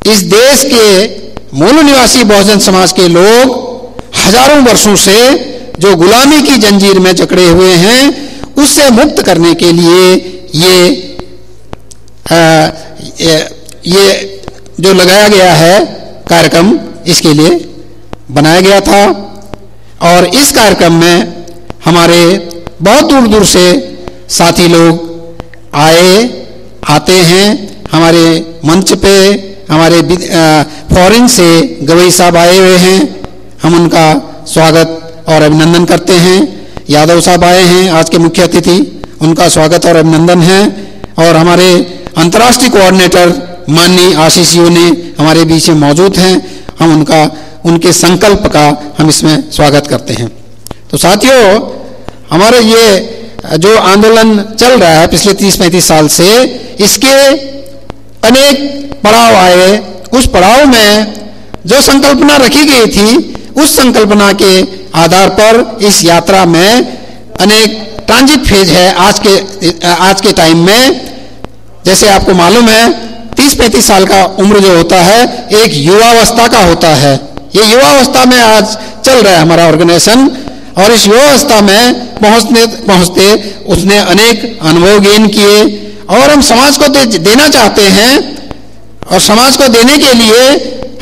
इस देश के मूल निवासी बहुजन समाज के लोग हजारों वर्षों से जो गुलामी की जंजीर में जकड़े हुए हैं, उससे मुक्त करने के लिए ये जो लगाया गया है कार्यक्रम, इसके लिए बनाया गया था। और इस कार्यक्रम में हमारे बहुत दूर दूर से साथी लोग आते हैं। हमारे मंच पे हमारे फॉरेन से गवई साहब आए हुए हैं, हम उनका स्वागत और अभिनंदन करते हैं। यादव साहब आए हैं आज के मुख्य अतिथि, उनका स्वागत और अभिनंदन है। और हमारे अंतर्राष्ट्रीय कोऑर्डिनेटर माननीय आशीष जी ने हमारे बीच में मौजूद हैं, हम उनके संकल्प का हम इसमें स्वागत करते हैं। तो साथियों, हमारे ये जो आंदोलन चल रहा है पिछले 30-35 साल से, इसके अनेक पड़ाव आए। उस पड़ाव में जो संकल्पना रखी गई थी, उस संकल्पना के आधार पर इस यात्रा में अनेक ट्रांजिट फेज है। आज के टाइम में जैसे आपको मालूम है, 30-35 साल का उम्र जो होता है, एक युवावस्था का होता है। ये युवावस्था में आज चल रहा है हमारा ऑर्गेनाइजेशन, और इस युवावस्था में पहुंचते उसने अनेक अनुभव गेन किए। और हम समाज को देना चाहते हैं, और समाज को देने के लिए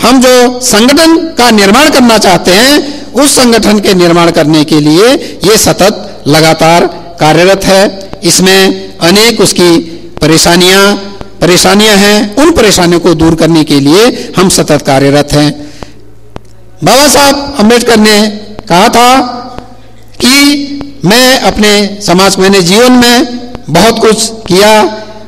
हम जो संगठन का निर्माण करना चाहते हैं, उस संगठन के निर्माण करने के लिए ये सतत लगातार कार्यरत है। इसमें अनेक उसकी परेशानियां हैं, उन परेशानियों को दूर करने के लिए हम सतत कार्यरत हैं। बाबा साहब अम्बेडकर ने कहा था कि मैं अपने मैंने जीवन में बहुत कुछ किया।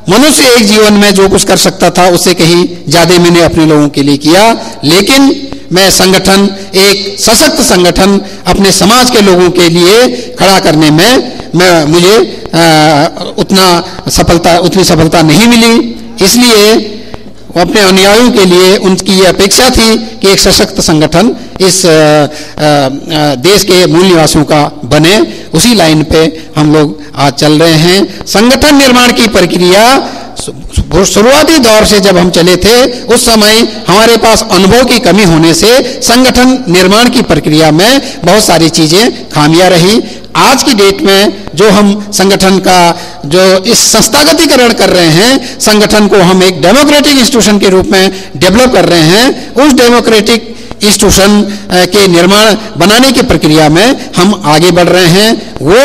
मनुष्य एक जीवन में जो कुछ कर सकता था, उससे कहीं ज्यादा मैंने अपने लोगों के लिए किया। लेकिन मैं संगठन, एक सशक्त संगठन अपने समाज के लोगों के लिए खड़ा करने में मुझे उतनी सफलता नहीं मिली। इसलिए अपने अनुयायियों के लिए उनकी ये अपेक्षा थी कि एक सशक्त संगठन इस देश के मूल निवासियों का बने। उसी लाइन पे हम लोग आज चल रहे हैं। संगठन निर्माण की प्रक्रिया शुरुआती दौर से जब हम चले थे, उस समय हमारे पास अनुभव की कमी होने से संगठन निर्माण की प्रक्रिया में बहुत सारी चीजें खामियां रही। आज की डेट में जो हम संगठन का जो इस संस्थागतीकरण कर रहे हैं, संगठन को हम एक डेमोक्रेटिक इंस्टीट्यूशन के रूप में डेवलप कर रहे हैं। उस डेमोक्रेटिक इंस्टीट्यूशन के निर्माण बनाने की प्रक्रिया में हम आगे बढ़ रहे हैं। वो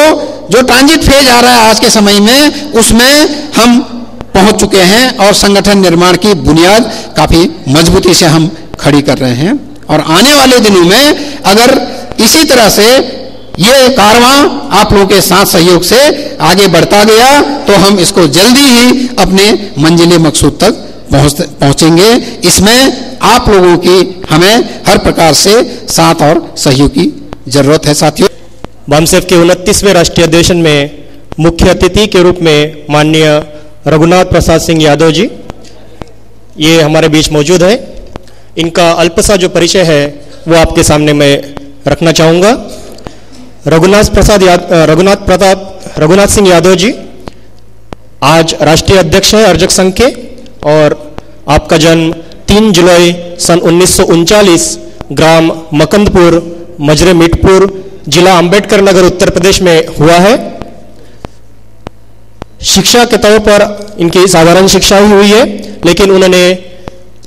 जो ट्रांजिट फेज आ रहा है आज के समय में, उसमें हम पहुंच चुके हैं और संगठन निर्माण की बुनियाद काफी मजबूती से हम खड़ी कर रहे हैं। और आने वाले दिनों में अगर इसी तरह से ये कारवां आप लोगों के साथ सहयोग से आगे बढ़ता गया, तो हम इसको जल्दी ही अपने मंजिले मकसूद तक पहुंचेंगे। इसमें आप लोगों की हमें हर प्रकार से साथ और सहयोग की जरूरत है। साथियों, बामसेफ के 29वें राष्ट्रीय अधिवेशन में मुख्य अतिथि के रूप में माननीय रघुनाथ प्रसाद सिंह यादव जी ये हमारे बीच मौजूद है। इनका अल्प सा जो परिचय है वो आपके सामने मैं रखना चाहूँगा। रघुनाथ सिंह यादव जी आज राष्ट्रीय अध्यक्ष है अर्जक संघ के, और आपका जन्म 3 जुलाई सन 1939 ग्राम मकंदपुर, मजरे मीठपुर, जिला अंबेडकर नगर, उत्तर प्रदेश में हुआ है। शिक्षा के तौर पर इनकी साधारण शिक्षा ही हुई है, लेकिन उन्होंने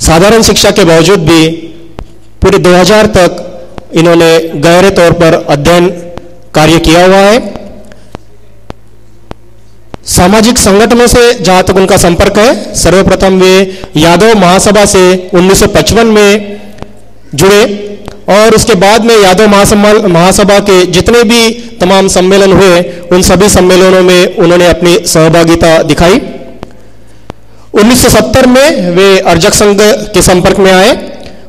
साधारण शिक्षा के बावजूद भी पूरे 2000 तक इन्होंने गहरे तौर पर अध्ययन कार्य किया हुआ है। सामाजिक संगठनों से जहां तक उनका संपर्क है, सर्वप्रथम वे यादव महासभा से 1955 में जुड़े, और उसके बाद में यादव महासभा के जितने भी तमाम सम्मेलन हुए, उन सभी सम्मेलनों में उन्होंने अपनी सहभागिता दिखाई। 1970 में वे अर्जक संघ के संपर्क में आए।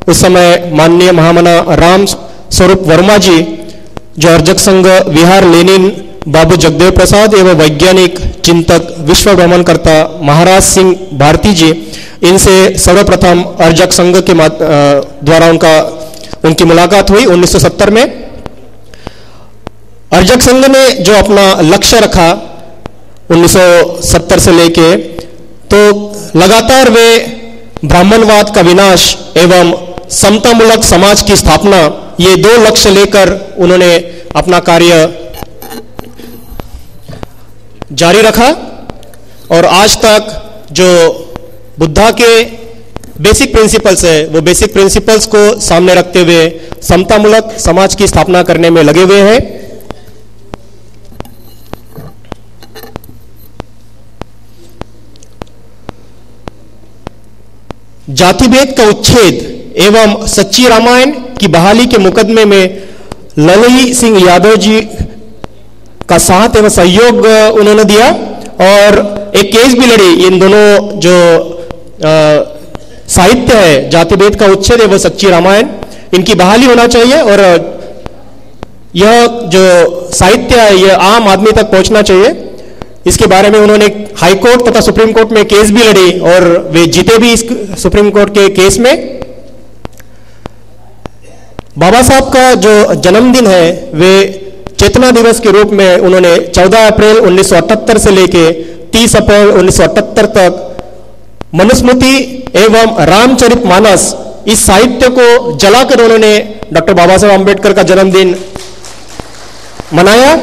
उस समय माननीय महामना राम स्वरूप वर्मा जी, जो अर्जक संघ विहार लेनिन बाबू जगदेव प्रसाद एवं वैज्ञानिक चिंतक विश्व भ्रमण करता महाराज सिंह भारती जी, इनसे सर्वप्रथम अर्जक संघ के द्वारा उनकी मुलाकात हुई 1970 में। अर्जक संघ ने जो अपना लक्ष्य रखा 1970 से लेके, तो लगातार वे ब्राह्मणवाद का विनाश एवं समतामूलक समाज की स्थापना, ये 2 लक्ष्य लेकर उन्होंने अपना कार्य जारी रखा और आज तक जो बुद्धा के बेसिक प्रिंसिपल्स है, वो बेसिक प्रिंसिपल्स को सामने रखते हुए समतामूलक समाज की स्थापना करने में लगे हुए हैं। जाति भेद का उच्छेद एवं सच्ची रामायण की बहाली के मुकदमे में ललई सिंह यादव जी का साथ एवं सहयोग उन्होंने दिया और एक केस भी लड़ी। इन दोनों जो साहित्य है, जाति भेद का उच्छेद एवं सच्ची रामायण, इनकी बहाली होना चाहिए और यह जो साहित्य है यह आम आदमी तक पहुंचना चाहिए। इसके बारे में उन्होंने हाई कोर्ट तथा सुप्रीम कोर्ट में केस भी लड़ी और वे जीते भी इस सुप्रीम कोर्ट के केस में। बाबा साहब का जो जन्मदिन है वे चेतना दिवस के रूप में उन्होंने 14 अप्रैल 1978 से लेके 30 अप्रैल 1978 तक मनुस्मृति एवं रामचरितमानस इस साहित्य को जलाकर उन्होंने डॉक्टर बाबा साहब आम्बेडकर का जन्मदिन मनाया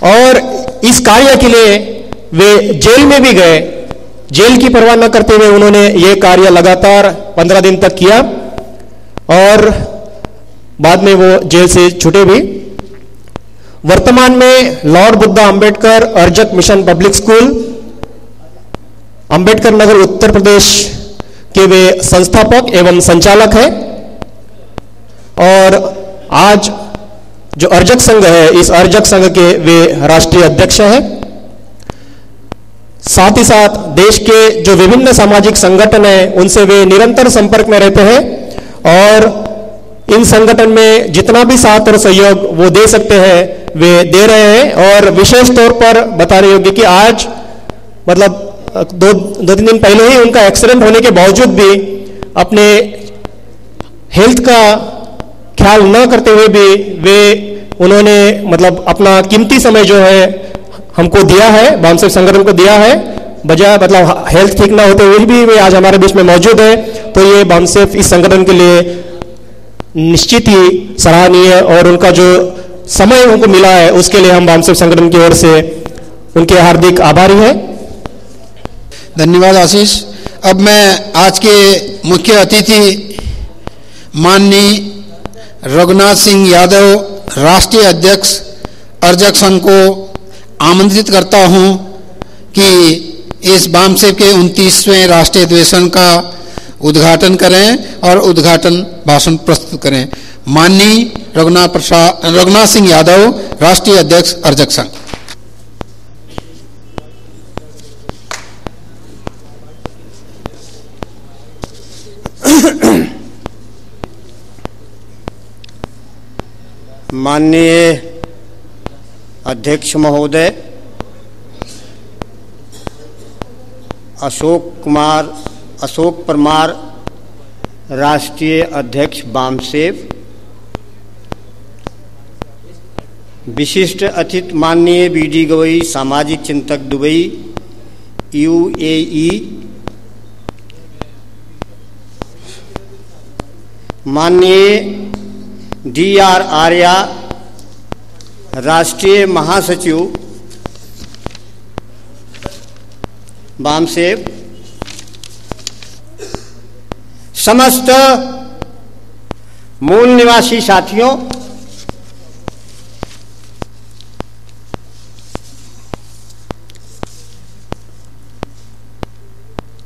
और इस कार्य के लिए वे जेल में भी गए। जेल की परवाह न करते हुए उन्होंने ये कार्य लगातार 15 दिन तक किया और बाद में वो जेल से छूटे भी। वर्तमान में lord Buddha Ambedkar Arjak mission public school, Ambedkar Nagar, Uttar Pradesh के वे संस्थापक एवं संचालक हैं और आज जो अर्जक संघ है, इस अर्जक संघ के वे राष्ट्रीय अध्यक्ष हैं। साथ ही साथ देश के जो विभिन्न सामाजिक संगठन हैं उनसे वे निरंतर संपर्क में रहते हैं और इन संगठन में जितना भी साथ और सहयोग वो दे सकते हैं वे दे रहे हैं। और विशेष तौर पर बताने योग्य कि आज मतलब दो तीन दिन पहले ही उनका एक्सीडेंट होने के बावजूद भी अपने हेल्थ का ख्याल न करते हुए भी वे उन्होंने मतलब अपना कीमती समय जो है हमको दिया है, बामसेफ संगठन को दिया है, बजाय मतलब हेल्थ ठीक ना होते हुए भी वे आज हमारे बीच में मौजूद है। तो ये बामसेफ इस संगठन के लिए निश्चित ही सराहनीय है और उनका जो समय उनको मिला है उसके लिए हम बामसेफ संगठन की ओर से उनके हार्दिक आभारी हैं। धन्यवाद आशीष। अब मैं आज के मुख्य अतिथि माननीय रघुनाथ सिंह यादव, राष्ट्रीय अध्यक्ष अर्जक संघ को आमंत्रित करता हूं कि इस बामसेफ के 29वें राष्ट्रीय अधिवेशन का उद्घाटन करें और उद्घाटन भाषण प्रस्तुत करें। माननीय रघुनाथ सिंह यादव, राष्ट्रीय अध्यक्ष अर्जक संघ। माननीय अध्यक्ष महोदय अशोक परमार, राष्ट्रीय अध्यक्ष बामसेफ, विशिष्ट अतिथि माननीय बीडी गवई, सामाजिक चिंतक दुबई UAE, माननीय DR आर्या, राष्ट्रीय महासचिव बामसेफ, समस्त मूल निवासी साथियों,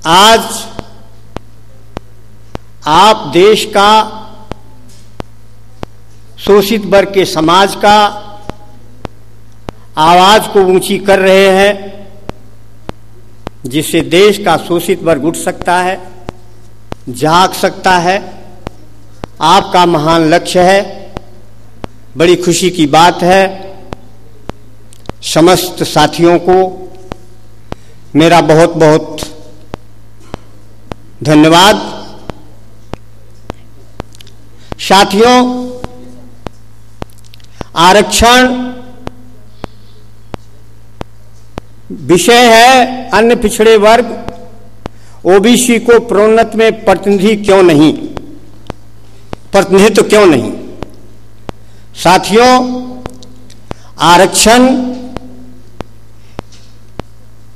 आज आप देश का शोषित वर्ग के समाज का आवाज को ऊंची कर रहे हैं, जिससे देश का शोषित वर्ग उठ सकता है, जाग सकता है। आपका महान लक्ष्य है, बड़ी खुशी की बात है। समस्त साथियों को मेरा बहुत बहुत धन्यवाद। साथियों, आरक्षण विषय है अन्य पिछड़े वर्ग ओबीसी को प्रोन्नत में प्रतिनिधित्व क्यों नहीं? साथियों, आरक्षण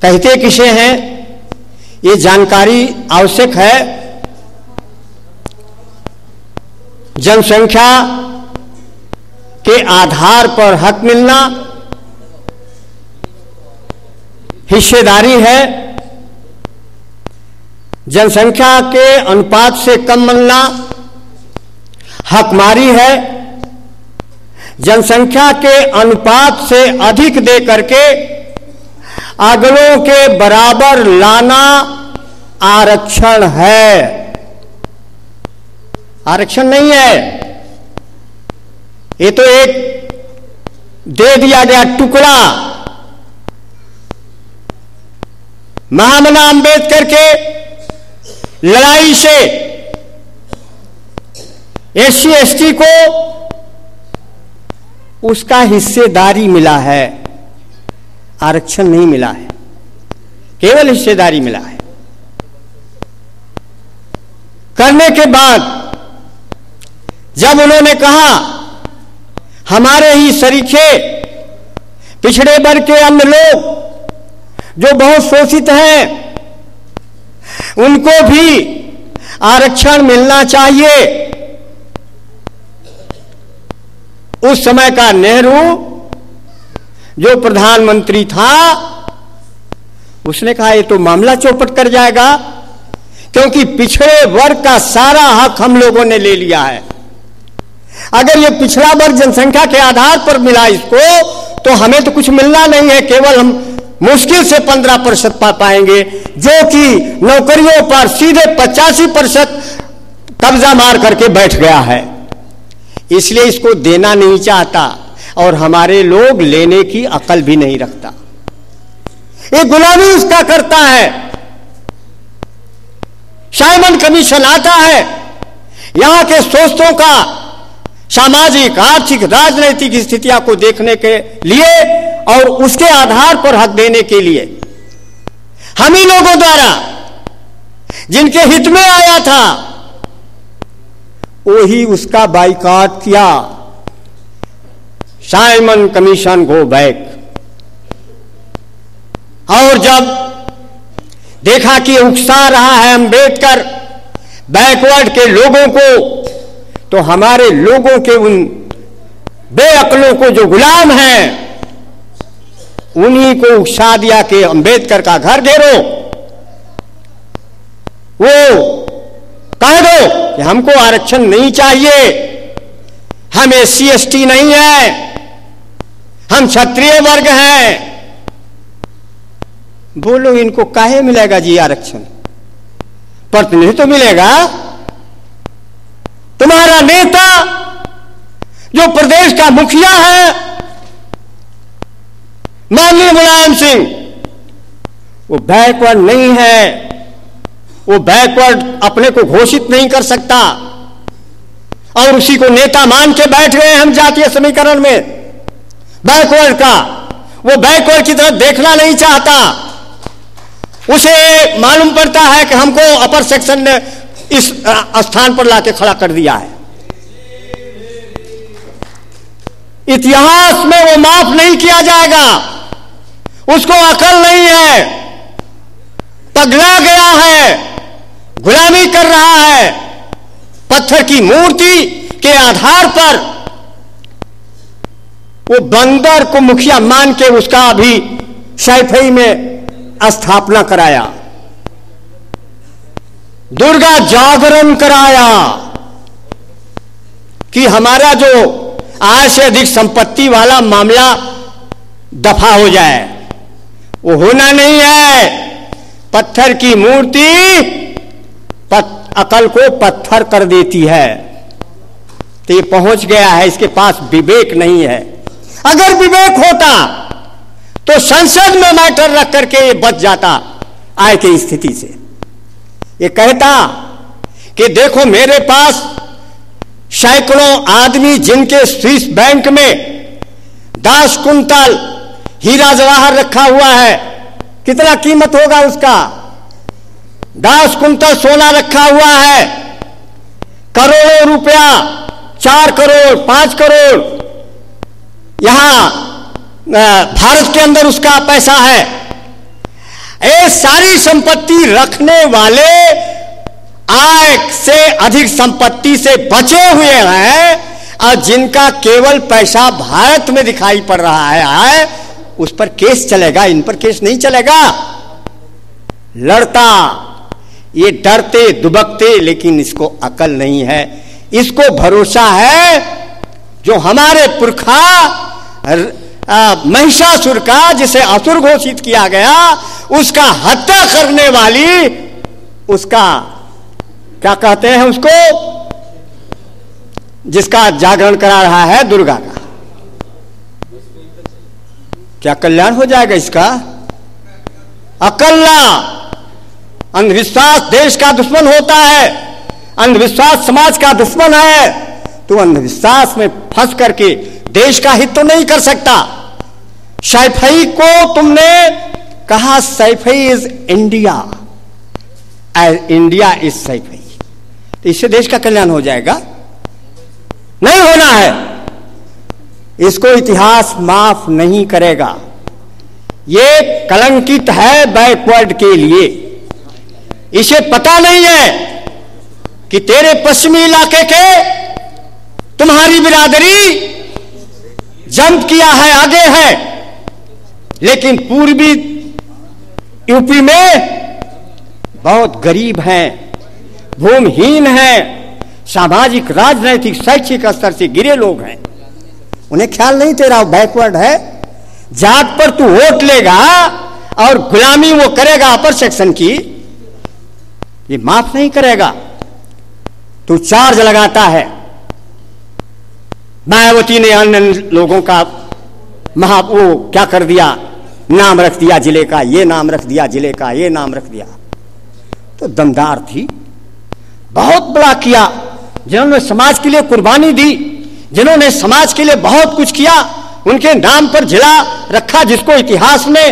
कहते किसे हैं, ये जानकारी आवश्यक है। जनसंख्या के आधार पर हक मिलना, हिस्सेदारी है। जनसंख्या के अनुपात से कम मिलना हकमारी है। जनसंख्या के अनुपात से अधिक दे करके अगलों के बराबर लाना आरक्षण है, आरक्षण नहीं है। ये तो एक दे दिया गया टुकड़ा। महामना अंबेडकर के लड़ाई से एससी एसटी को उसका हिस्सेदारी मिला है, आरक्षण नहीं मिला है, केवल हिस्सेदारी मिला है। करने के बाद जब उन्होंने कहा हमारे ही सरीखे पिछड़े वर्ग के अन्य लोग जो बहुत शोषित हैं उनको भी आरक्षण मिलना चाहिए, उस समय का नेहरू जो प्रधानमंत्री था उसने कहा ये तो मामला चौपट कर जाएगा, क्योंकि पिछड़े वर्ग का सारा हक हम लोगों ने ले लिया है। अगर ये पिछड़ा वर्ग जनसंख्या के आधार पर मिला इसको, तो हमें तो कुछ मिलना नहीं है, केवल हम मुश्किल से 15% पा पाएंगे, जो कि नौकरियों पर सीधे 85% कब्जा मार करके बैठ गया है। इसलिए इसको देना नहीं चाहता और हमारे लोग लेने की अकल भी नहीं रखता, ये गुलामी उसका करता है। साइमन कमीशन आता है यहां के शोषितों का सामाजिक, आर्थिक, राजनीतिक स्थितियों को देखने के लिए और उसके आधार पर हक देने के लिए हम ही लोगों द्वारा जिनके हित में आया था वही उसका बाइकआउट किया। Simon commission go back. और जब देखा कि उकसा रहा है अंबेडकर बैकवर्ड के लोगों को, तो हमारे लोगों के उन बेअक्लों को जो गुलाम हैं उन्हीं को उकसा दिया कि अंबेडकर का घर घेरो, वो कह दो कि हमको आरक्षण नहीं चाहिए, हम एससी एसटी नहीं है, हम क्षत्रिय वर्ग हैं। बोलो इनको काहे मिलेगा जी आरक्षण? प्रतिनिधित्व तो मिलेगा। तुम्हारा नेता जो प्रदेश का मुखिया है माननीय मुलायम सिंह, वो बैकवर्ड नहीं है, वो बैकवर्ड अपने को घोषित नहीं कर सकता और उसी को नेता मान के बैठ गए हम जातीय समीकरण में बैकवर्ड का। वो बैकवर्ड की तरफ देखना नहीं चाहता, उसे मालूम पड़ता है कि हमको अपर सेक्शन ने इस स्थान पर लाके खड़ा कर दिया है। इतिहास में वो माफ नहीं किया जाएगा, उसको अकल नहीं है, पगला गया है, गुलामी कर रहा है। पत्थर की मूर्ति के आधार पर वो बंदर को मुखिया मान के उसका अभी सैफई में स्थापना कराया, दुर्गा जागरण कराया कि हमारा जो आय से अधिक संपत्ति वाला मामला दफा हो जाए। वो होना नहीं है। पत्थर की मूर्ति अकल को पत्थर कर देती है। तो ये पहुंच गया है, इसके पास विवेक नहीं है। अगर विवेक होता तो संसद में मैटर रख करके ये बच जाता आय की स्थिति से। ये कहता कि देखो मेरे पास सैकड़ों आदमी जिनके स्विस बैंक में 10 कुंतल हीरा जवाहर रखा हुआ है, कितना कीमत होगा उसका? 10 कुंतल सोना रखा हुआ है, करोड़ों रुपया, 4 करोड़ 5 करोड़ यहां भारत के अंदर उसका पैसा है। ये सारी संपत्ति रखने वाले आय से अधिक संपत्ति से बचे हुए हैं, और जिनका केवल पैसा भारत में दिखाई पड़ रहा है, उस पर केस चलेगा, इन पर केस नहीं चलेगा। लड़ता, ये डरते दुबकते, लेकिन इसको अकल नहीं है। इसको भरोसा है जो हमारे पुरखा महिषासुर का, जिसे असुर घोषित किया गया, उसका हत्या करने वाली, उसका क्या कहते हैं उसको, जिसका जागरण करा रहा है दुर्गा का, क्या कल्याण हो जाएगा इसका? अकल्ला। अंधविश्वास देश का दुश्मन होता है, अंधविश्वास समाज का दुश्मन है। तू अंधविश्वास में फंस करके देश का हित तो नहीं कर सकता। सैफई को तुमने कहा Saifai is India, India is Saifai, तो इससे देश का कल्याण हो जाएगा? नहीं होना है। इसको इतिहास माफ नहीं करेगा। ये कलंकित है बैकवर्ड के लिए। इसे पता नहीं है कि तेरे पश्चिमी इलाके के तुम्हारी बिरादरी जंप किया है, आगे है, लेकिन पूर्वी यूपी में बहुत गरीब हैं, भूमिहीन हैं, सामाजिक राजनैतिक शैक्षिक स्तर से गिरे लोग हैं। उन्हें ख्याल नहीं तेरा बैकवर्ड है। जात पर तू वोट लेगा और गुलामी वो करेगा अपर सेक्शन की, ये माफ नहीं करेगा। तू चार्ज लगाता है। मायावती ने अन्य लोगों का वो क्या कर दिया, नाम रख दिया जिले का, ये नाम रख दिया जिले का, ये नाम रख दिया। तो दमदार थी, बहुत बड़ा किया, जिन्होंने समाज के लिए कुर्बानी दी, जिन्होंने समाज के लिए बहुत कुछ किया, उनके नाम पर जिला रखा, जिसको इतिहास में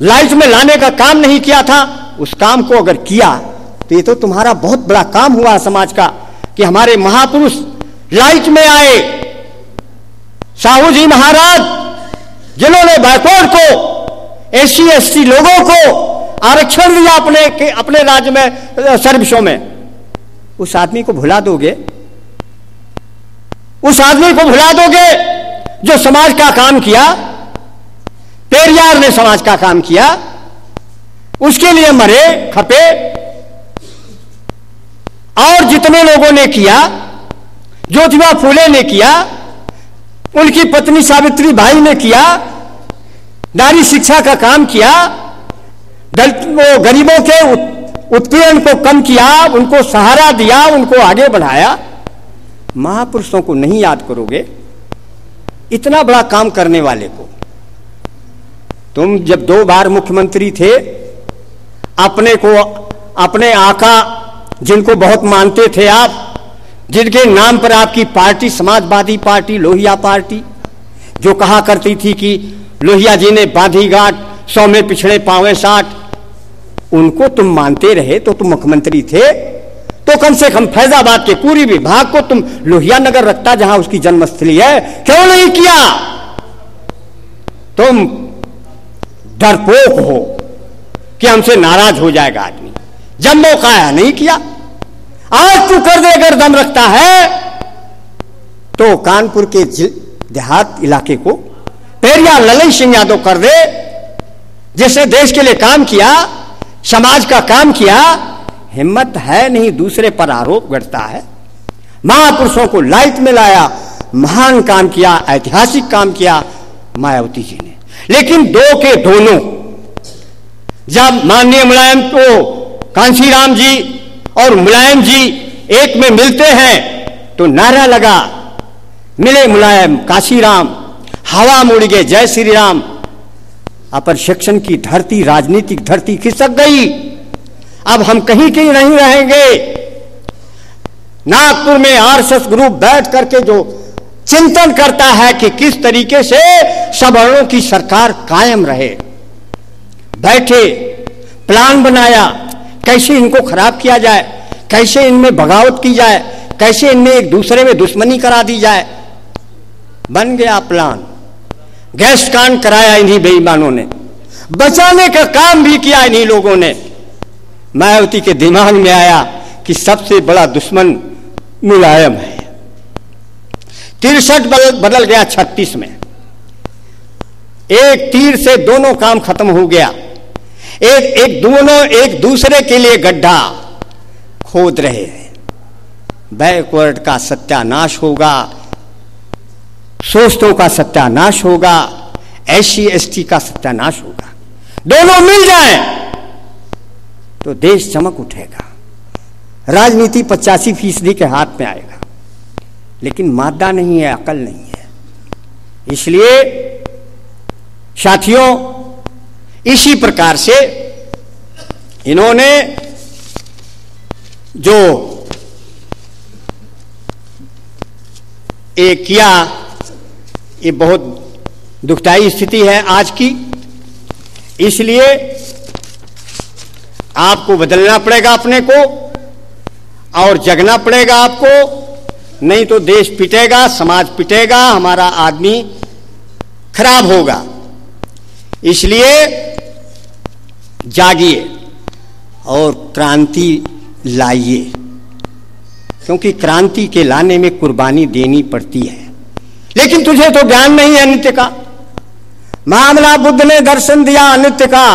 लाइट में लाने का काम नहीं किया था, उस काम को अगर किया तो ये तो तुम्हारा बहुत बड़ा काम हुआ समाज का, कि हमारे महापुरुष लाइट में आए। साहू जी महाराज, जिन्होंने बैकवर्ड को, एससी एसटी लोगों को आरक्षण दिया अपने राज्य में सर्विसों में, उस आदमी को भुला दोगे? उस आदमी को भुला दोगे जो समाज का काम किया? पेरियार ने समाज का काम किया, उसके लिए मरे खपे, और जितने लोगों ने किया, ज्योतिबा फूले ने किया, उनकी पत्नी सावित्री बाई ने किया, नारी शिक्षा का काम किया, गरीबों के उत्पीड़न को कम किया, उनको सहारा दिया, उनको आगे बढ़ाया। महापुरुषों को नहीं याद करोगे? इतना बड़ा काम करने वाले को। तुम जब 2 बार मुख्यमंत्री थे, अपने को, अपने आका जिनको बहुत मानते थे आप, जिनके नाम पर आपकी party Samajwadi party, Lohia party, जो कहा करती थी कि लोहिया जी ने बांधी गांठ 100 में पिछड़े पावे 60, उनको तुम मानते रहे तो तुम मुख्यमंत्री थे, तो कम से कम फैजाबाद के पूरी विभाग को तुम लोहिया नगर रखता, जहां उसकी जन्मस्थली है। क्यों नहीं किया? तुम डरपोक हो कि हमसे नाराज हो जाएगा आदमी। जब मौका आया नहीं किया। आज तू कर दे, अगर दम रखता है तो कानपुर के देहात इलाके को पेरियार ललई सिंह यादव कर दे, जिसने देश के लिए काम किया, समाज का काम किया। हिम्मत है नहीं, दूसरे पर आरोप गढ़ता है। महापुरुषों को लाइट में लाया, महान काम किया, ऐतिहासिक काम किया मायावती जी ने। लेकिन दो के दोनों, जब माननीय मुलायम को कांशीराम जी और मुलायम जी एक में मिलते हैं तो नारा लगा, मिले मुलायम कांशीराम, हवा मुड़ गए जय श्री राम। अपर सेक्शन की धरती, राजनीतिक धरती खिसक गई। अब हम कहीं कहीं नहीं रहेंगे। नागपुर में आरएसएस ग्रुप बैठ करके जो चिंतन करता है कि किस तरीके से सवर्णों की सरकार कायम रहे, बैठे, प्लान बनाया, कैसे इनको खराब किया जाए, कैसे इनमें बगावत की जाए, कैसे इनमें एक दूसरे में दुश्मनी करा दी जाए। बन गया प्लान, गैस कांड कराया इन्हीं बेईमानों ने, बचाने का काम भी किया इन्हीं लोगों ने। मायावती के दिमाग में आया कि सबसे बड़ा दुश्मन मुलायम है। 63 बदल गया 36 में। एक तीर से दोनों काम खत्म हो गया। दोनों एक दूसरे के लिए गड्ढा खोद रहे हैं। बैकवर्ड का सत्यानाश होगा, शोषितों का सत्यानाश होगा, SC ST का सत्यानाश होगा। दोनों मिल जाएं तो देश चमक उठेगा, राजनीति 85% के हाथ में आएगा। लेकिन मादा नहीं है, अकल नहीं है। इसलिए साथियों, इसी प्रकार से इन्होंने जो एक किया, ये बहुत दुखदाई स्थिति है आज की। इसलिए आपको बदलना पड़ेगा अपने को और जगना पड़ेगा आपको, नहीं तो देश पिटेगा, समाज पिटेगा, हमारा आदमी खराब होगा। इसलिए जागिए और क्रांति लाइए, क्योंकि क्रांति के लाने में कुर्बानी देनी पड़ती है। लेकिन तुझे तो ज्ञान नहीं है नित्य का। मामला बुद्ध ने दर्शन दिया अनित्य का,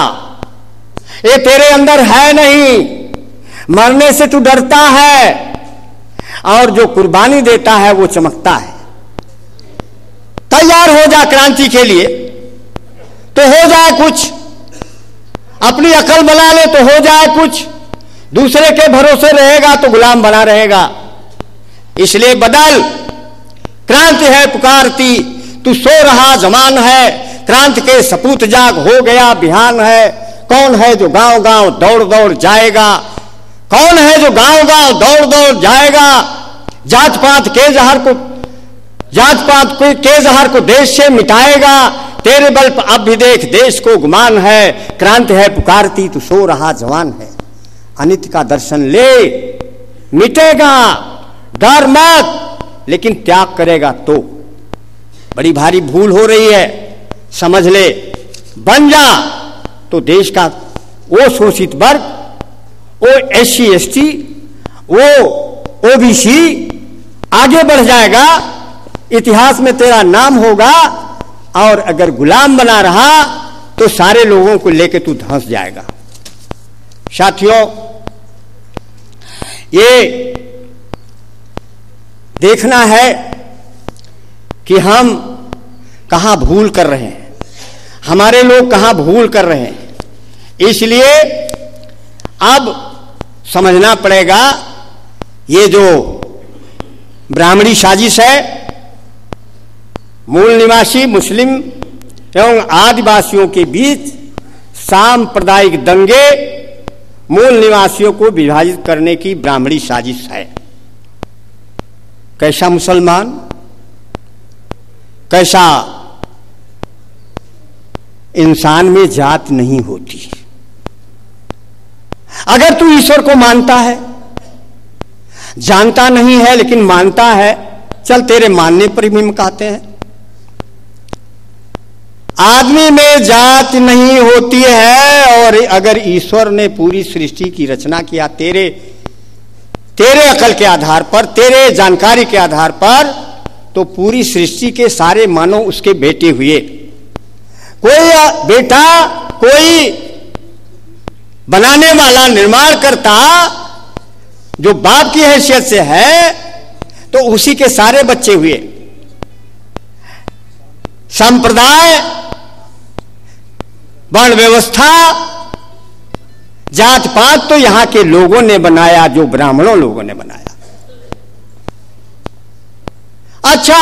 ये तेरे अंदर है नहीं। मरने से तू डरता है और जो कुर्बानी देता है वो चमकता है। तैयार हो जा क्रांति के लिए तो हो जाए कुछ, अपनी अकल बना ले तो हो जाए कुछ। दूसरे के भरोसे रहेगा तो गुलाम बना रहेगा। इसलिए बदल, क्रांति है पुकारती, तू सो रहा जमान है। क्रांति के सपूत जाग, हो गया बिहान है। कौन है जो गांव गांव दौड़ दौड़ जाएगा, कौन है जो गांव गांव दौड़ दौड़ जाएगा। जात पात के जहर को देश से मिटाएगा। तेरे बल पर अब भी देख देश को गुमान है। क्रांति है पुकारती, तू सो रहा जवान है। अनित्य का दर्शन ले, मिटेगा, डर मत, लेकिन त्याग करेगा तो। बड़ी भारी भूल हो रही है, समझ ले। बन जा तो देश का वो शोषित वर्ग, वो SC ST, वो OBC आगे बढ़ जाएगा, इतिहास में तेरा नाम होगा। और अगर गुलाम बना रहा तो सारे लोगों को लेकर तू धंस जाएगा। साथियों, ये देखना है कि हम कहां भूल कर रहे हैं, हमारे लोग कहां भूल कर रहे हैं। इसलिए अब समझना पड़ेगा, ये जो ब्राह्मणी साजिश है, मूल निवासी मुस्लिम एवं आदिवासियों के बीच सांप्रदायिक दंगे, मूल निवासियों को विभाजित करने की ब्राह्मणी साजिश है। कैसा मुसलमान, कैसा इंसान में जात नहीं होती। अगर तू ईश्वर को मानता है, जानता नहीं है लेकिन मानता है, चल तेरे मानने पर भी हम कहते हैं। आदमी में जात नहीं होती है। और अगर ईश्वर ने पूरी सृष्टि की रचना किया तेरे अकल के आधार पर, तेरे जानकारी के आधार पर, तो पूरी सृष्टि के सारे मानव उसके बेटे हुए। कोई बेटा, कोई बनाने वाला, निर्माण करता जो बाप की हैसियत से है, तो उसी के सारे बच्चे हुए। संप्रदाय, वर्ण व्यवस्था, जात पात तो यहां के लोगों ने बनाया, जो ब्राह्मणों लोगों ने बनाया। अच्छा,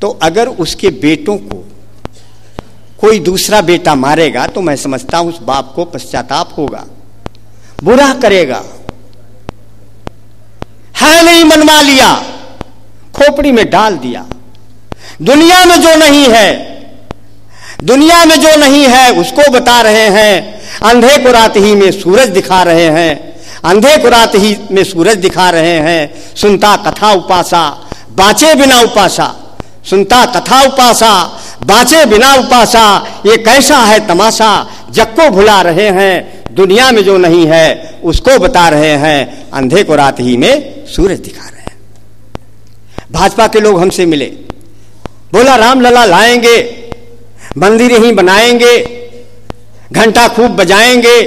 तो अगर उसके बेटों को कोई दूसरा बेटा मारेगा तो मैं समझता हूं उस बाप को पश्चाताप होगा, बुरा करेगा। है नहीं, मनवा लिया, खोपड़ी में डाल दिया। दुनिया में जो नहीं है, दुनिया में जो नहीं है उसको बता रहे हैं। अंधे को रात ही में सूरज दिखा रहे हैं, अंधे को रात ही में सूरज दिखा रहे हैं। सुनता कथा उपासा बाँचे बिना उपासा, सुनता कथा उपासा बाँचे बिना उपासा, ये कैसा है तमाशा जग को भुला रहे हैं, दुनिया में जो नहीं है उसको बता रहे हैं, अंधे को रात ही में सूरज दिखा रहे हैं। भाजपा के लोग हमसे मिले, बोला रामलला लाएंगे, मंदिर ही बनाएंगे, घंटा खूब बजाएंगे,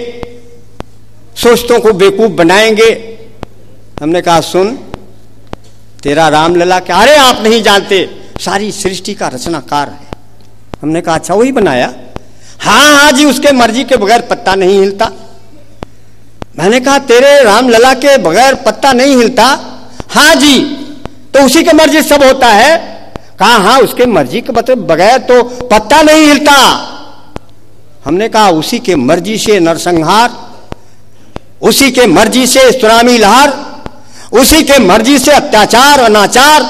सोचतों को बेवकूफ बनाएंगे। हमने कहा सुन, तेरा रामलला क्या, अरे आप नहीं जानते, सारी सृष्टि का रचनाकार है। हमने कहा अच्छा वही बनाया? हाँ हाँ जी, उसके मर्जी के बगैर पत्ता नहीं हिलता। मैंने कहा तेरे रामलला के बगैर पत्ता नहीं हिलता? हाँ जी, तो उसी के मर्जी सब होता है? कहा हाँ, उसके मर्जी के बगैर तो पत्ता नहीं हिलता। हमने कहा उसी के मर्जी से नरसंहार, उसी के मर्जी से सुनामी लहर, उसी के मर्जी से अत्याचार अनाचार,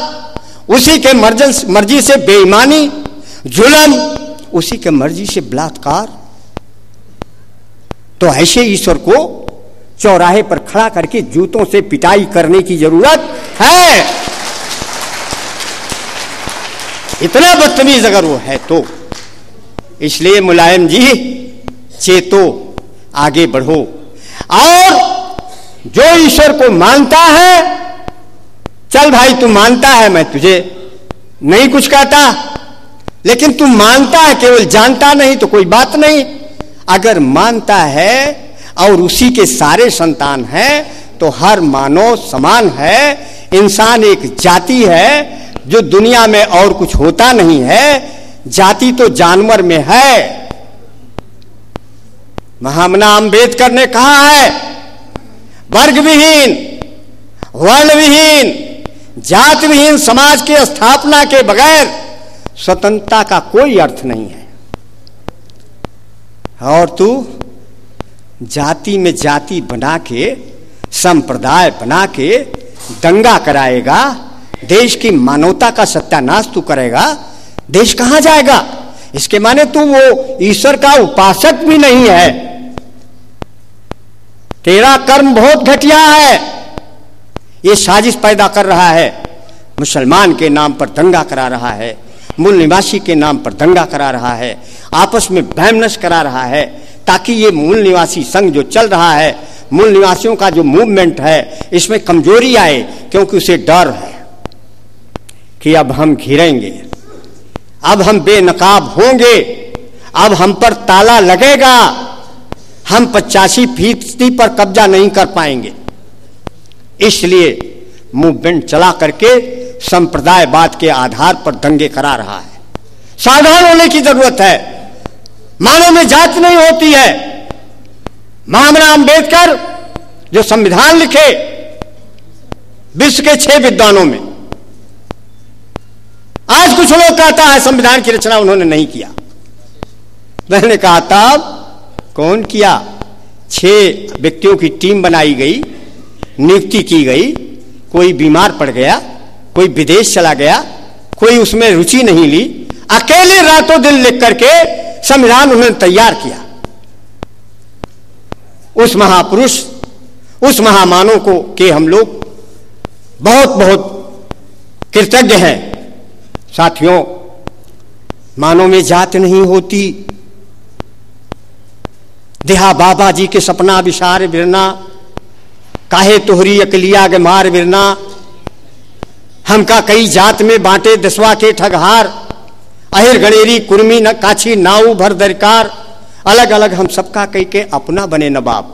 उसी के मर्जी से बेईमानी जुल्म, उसी के मर्जी से बलात्कार। तो ऐसे ईश्वर को चौराहे पर खड़ा करके जूतों से पिटाई करने की जरूरत है। इतना बदतमीज अगर वो है तो। इसलिए मुलायम जी चेतो, आगे बढ़ो, और जो ईश्वर को मानता है, चल भाई तू मानता है, मैं तुझे नहीं कुछ कहता, लेकिन तू मानता है, केवल जानता नहीं तो कोई बात नहीं। अगर मानता है और उसी के सारे संतान हैं तो हर मानव समान है। इंसान एक जाति है जो दुनिया में और कुछ होता नहीं है, जाति तो जानवर में है। महामना अंबेडकर ने कहा है, वर्ग विहीन, वर्ण विहीन, जात विहीन समाज की स्थापना के बगैर स्वतंत्रता का कोई अर्थ नहीं है। और तू जाति में जाति बना के, संप्रदाय बना के दंगा कराएगा, देश की मानवता का सत्यानाश तू करेगा, देश कहां जाएगा? इसके माने तू वो ईश्वर का उपासक भी नहीं है। तेरा कर्म बहुत घटिया है। ये साजिश पैदा कर रहा है, मुसलमान के नाम पर दंगा करा रहा है, मूल निवासी के नाम पर दंगा करा रहा है, आपस में बहमनश करा रहा है, ताकि ये मूल निवासी संघ जो चल रहा है, मूल निवासियों का जो मूवमेंट है, इसमें कमजोरी आए, क्योंकि उसे डर है कि अब हम घिरेंगे, अब हम बेनकाब होंगे, अब हम पर ताला लगेगा, हम 85% पर कब्जा नहीं कर पाएंगे। इसलिए मूवमेंट चला करके संप्रदायवाद के आधार पर दंगे करा रहा है। सावधान होने की जरूरत है। मानव में जात नहीं होती है। महामना अंबेडकर जो संविधान लिखे विश्व के 6 विद्वानों में, आज कुछ लोग कहता है संविधान की रचना उन्होंने नहीं किया। मैंने कहा तब कौन किया? 6 व्यक्तियों की टीम बनाई गई, नियुक्ति की गई, कोई बीमार पड़ गया, कोई विदेश चला गया, कोई उसमें रुचि नहीं ली, अकेले रातों दिन लिख करके संविधान उन्होंने तैयार किया। उस महापुरुष, उस महामानव को के हम लोग बहुत बहुत कृतज्ञ हैं। साथियों, मानव में जात नहीं होती। देहा बाबा जी के सपना विशार बिरना, काहे तोहरी अकलिया के मार बिरना, हमका कई जात में बांटे दसवा के ठगहार, अहिर गणेरी कुर्मी न काछी नाऊ भर दरकार, अलग अलग हम सबका कई के अपना बने नवाब,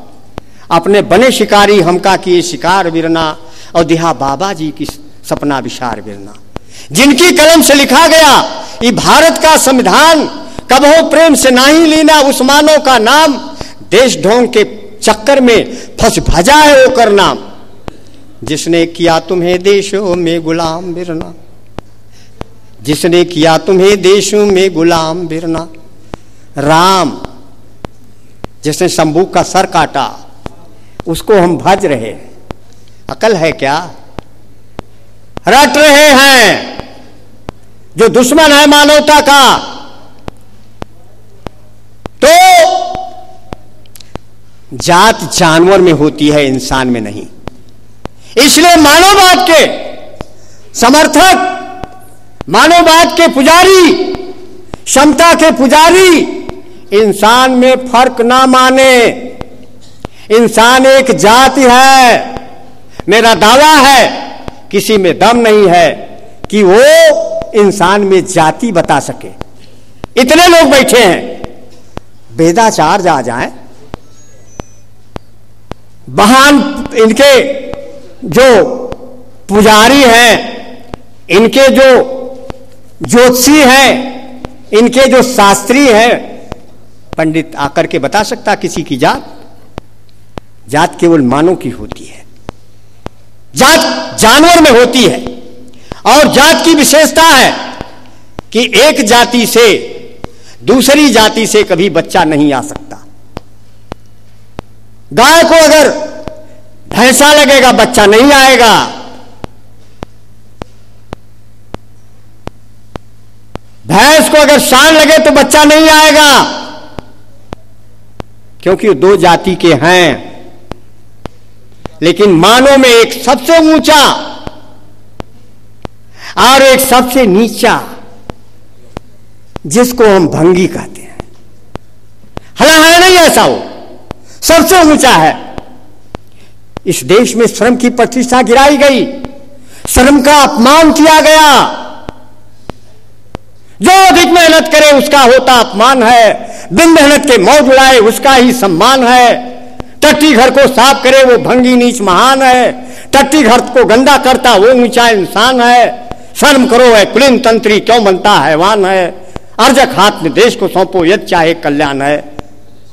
अपने बने शिकारी हमका किए शिकार बिरना, और देहा बाबा जी की सपना विशार बिरना, जिनकी कलम से लिखा गया ये भारत का संविधान, कबहो प्रेम से नहीं लीना उस मानव का नाम, देश ढोंग के चक्कर में फंस भजा है वो कर नाम, जिसने किया तुम्हें देशों में गुलाम बिरना, जिसने किया तुम्हें देशों में गुलाम बिरना। राम जिसने शंभू का सर काटा, उसको हम भज रहे हैं। अकल है क्या? रट रहे हैं। जो दुश्मन है मानवता का, तो जात जानवर में होती है, इंसान में नहीं। इसलिए मानववाद के समर्थक, मानववाद के पुजारी, समता के पुजारी इंसान में फर्क ना माने। इंसान एक जाति है। मेरा दावा है, किसी में दम नहीं है कि वो इंसान में जाति बता सके। इतने लोग बैठे हैं, वेदाचार्य आ जाए, महान इनके जो पुजारी हैं, इनके जो ज्योतिषी हैं, इनके जो शास्त्री हैं, पंडित आकर के बता सकता किसी की जात? जात केवल मानव की होती है, जात जानवर में होती है। और जात की विशेषता है कि एक जाति से दूसरी जाति से कभी बच्चा नहीं आ सकता। गाय को अगर भैंसा लगेगा बच्चा नहीं आएगा। भैंस को अगर सांड लगे तो बच्चा नहीं आएगा, क्योंकि वो दो जाति के हैं। लेकिन मानव में एक सबसे ऊंचा और एक सबसे नीचा, जिसको हम भंगी कहते हैं। हला है नहीं ऐसा, वो सबसे ऊंचा है। इस देश में श्रम की प्रतिष्ठा गिराई गई, श्रम का अपमान किया गया। जो अधिक मेहनत करे उसका होता अपमान है, बिन मेहनत के मौज उड़ाए उसका ही सम्मान है। टट्टी घर को साफ करे वो भंगी नीच महान है, टट्टी घर को गंदा करता वो ऊंचा इंसान है। शर्म करो है कुलीन तंत्री, क्यों बनता हैवान है। अर्जक हाथ में देश को सौंपो, यद चाहे कल्याण है।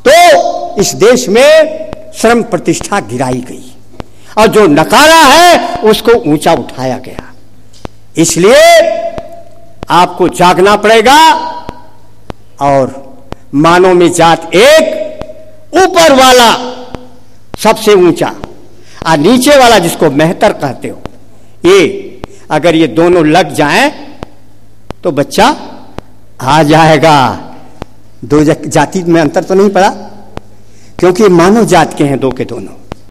तो इस देश में श्रम प्रतिष्ठा गिराई गई और जो नकारा है उसको ऊंचा उठाया गया। इसलिए आपको जागना पड़ेगा और मानव में जात एक, ऊपर वाला सबसे ऊंचा और नीचे वाला जिसको मेहतर कहते हो, ये अगर ये दोनों लग जाएं तो बच्चा आ जाएगा। दो जाति में अंतर तो नहीं पड़ा, क्योंकि मानव जात के हैं दो के दोनों।